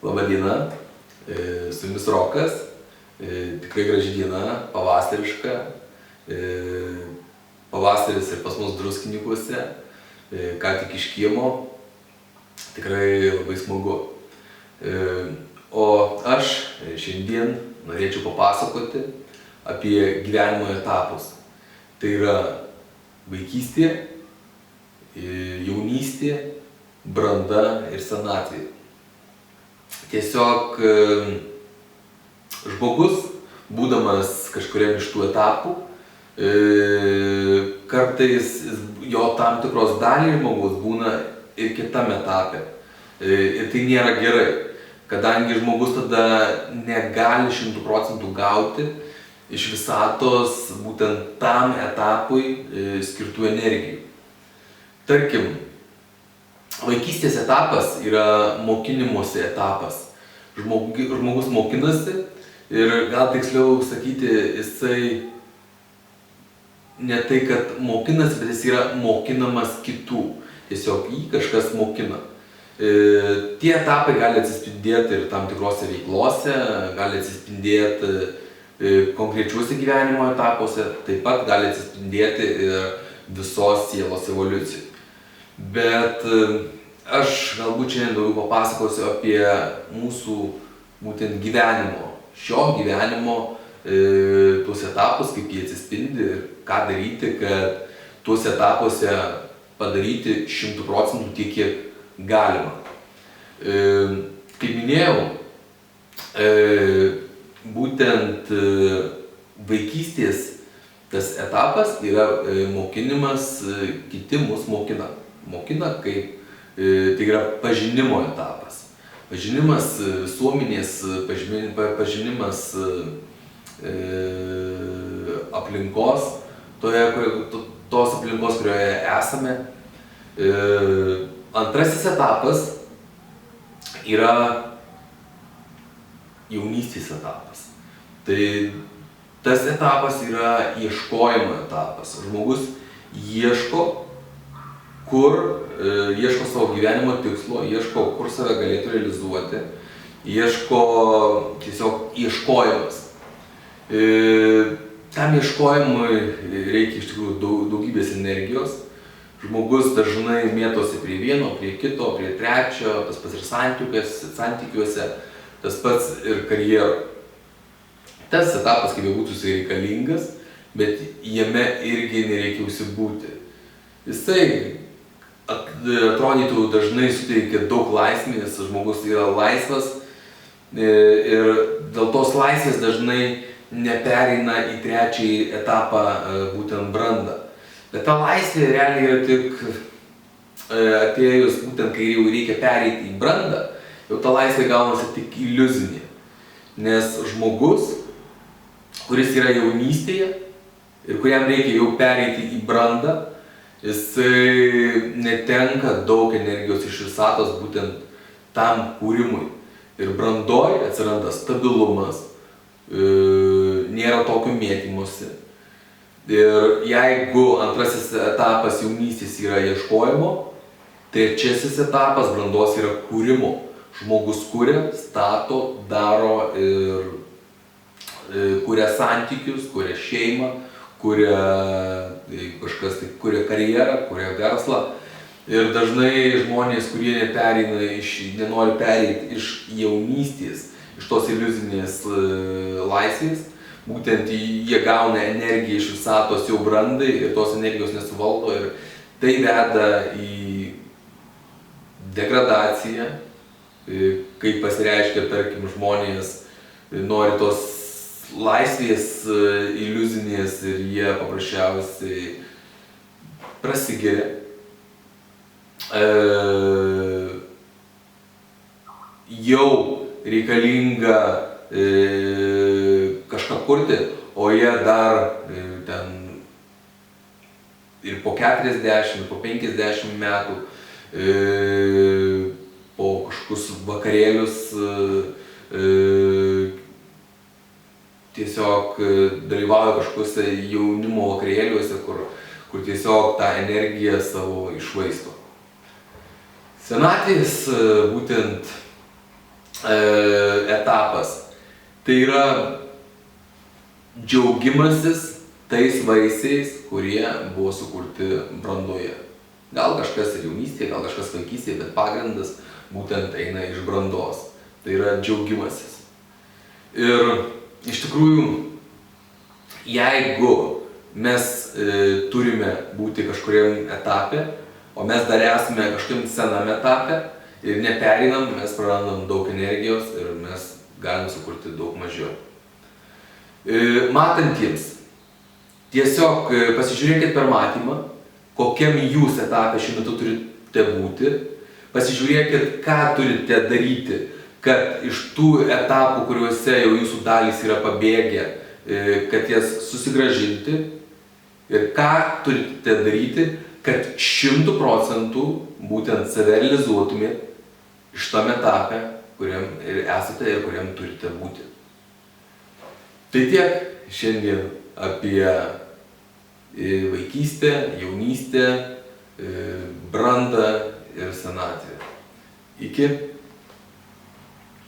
Labą dieną, su jumis Rokas, tikrai graži diena, pavasariška, pavasaris ir pas mus Druskininkuose, ką tik iš kiemo, tikrai labai smagu. O aš šiandien norėčiau papasakoti apie gyvenimo etapus. Tai yra vaikystė, jaunystė, branda ir senatvė. Tiesiog žmogus, būdamas kažkuriam iš tų etapų, kartais jo tam tikros dalį žmogus būna ir kitam etape. Ir tai nėra gerai, kadangi žmogus tada negali 100% gauti iš visatos būtent tam etapui skirtų energijų. Tarkim, vaikystės etapas yra mokinimosi etapas. Žmogus mokinasi ir gal tiksliau sakyti, jisai ne tai, kad mokinasi, bet jis yra mokinamas kitų. Tiesiog jį kažkas mokina. Tie etapai gali atsispindėti ir tam tikrose veiklose, gali atsispindėti konkrečiuose gyvenimo etapuose, taip pat gali atsispindėti ir visos sielos evoliucijai. Bet aš galbūt šiandien daugiau papasakosiu apie mūsų būtent gyvenimo, šio gyvenimo tuos etapus, kaip jie atsispindi ir ką daryti, kad tuos etapuose padaryti 100% tiek, kiek galima. Kaip minėjau, būtent vaikystės tas etapas yra mokinimas, kiti mus mokina. Mokina kaip, tai yra pažinimo etapas. Pažinimas visuomenės, pažinimas aplinkos, tos aplinkos, kurioje esame. Antrasis etapas yra jaunystės etapas. Tai tas etapas yra ieškojimo etapas. Žmogus ieško savo gyvenimo tikslo, ieško, kur save galėtų realizuoti, ieško tiesiog ieškojimas. Tam ieškojimui reikia iš tikrųjų daugybės energijos. Žmogus dažnai mėtosi prie vieno, prie kito, prie trečio, tas pats ir santykiuose, tas pats ir karjeroje. Tas etapas, kaip jau būtų, jisai reikalingas, bet jame irgi nereikia užsibūti. Jisai atrodytų dažnai suteikia daug laisvės, žmogus yra laisvas ir dėl tos laisvės dažnai nepereina į trečiąjį etapą, būtent brandą. Bet ta laisvė realiai yra tik atėjus, būtent kai jau reikia pereiti į brandą, jau ta laisvė gaunasi tik iliuzinė. Nes žmogus, kuris yra jaunystėje ir kuriam reikia jau pereiti į brandą, jisai netenka daug energijos iš visatos būtent tam kūrimui. Ir brandoj atsiranda stabilumas, nėra tokio mėtymosi. Ir jeigu antrasis etapas jaunystės yra ieškojimo, trečiasis etapas brandos yra kūrimo. Žmogus kuria, stato, daro ir kuria santykius, kuria šeimą, kuria karjerą, kuria verslą. Ir dažnai žmonės, kurie nenori pereiti iš jaunystės, iš tos iliuzinės laisvės, būtent jie gauna energiją iš visatos jau brandai ir tos energijos nesuvaldo ir tai veda į degradaciją, kaip pasireiškia, tarkim, žmonės nori tos laisvės iliuzinės ir jie paprasčiausiai prasigeria. Jau reikalinga kažką kurti, o jie dar ten ir po 40, po 50 metų, po kažkokius vakarėlius tiesiog dalyvauja kažkokiuose jaunimo vakarėliuose, kur tiesiog tą energiją savo išvaisto. Senatvės būtent etapas. Tai yra džiaugimasis tais vaisiais, kurie buvo sukurti brandoje. Gal kažkas ir jaunystėje, gal kažkas vaikystėje, bet pagrindas būtent eina iš brandos. Tai yra džiaugimasis. Ir iš tikrųjų, jeigu mes turime būti kažkuriam etape, o mes dar esame kažkokiam sename etape ir neperinam, mes prarandam daug energijos ir mes galim sukurti daug mažiau. Matantiems, tiesiog pasižiūrėkit per matymą, kokiam jūs etape šiuo metu turite būti, pasižiūrėkit, ką turite daryti, kad iš tų etapų, kuriuose jau jūsų dalys yra pabėgę, kad jas susigrąžinti ir ką turite daryti, kad 100% būtent save realizuotumėt iš tam etape, kuriam ir esate ir kuriam turite būti. Tai tiek šiandien apie vaikystę, jaunystę, brandą ir senatvę. Iki.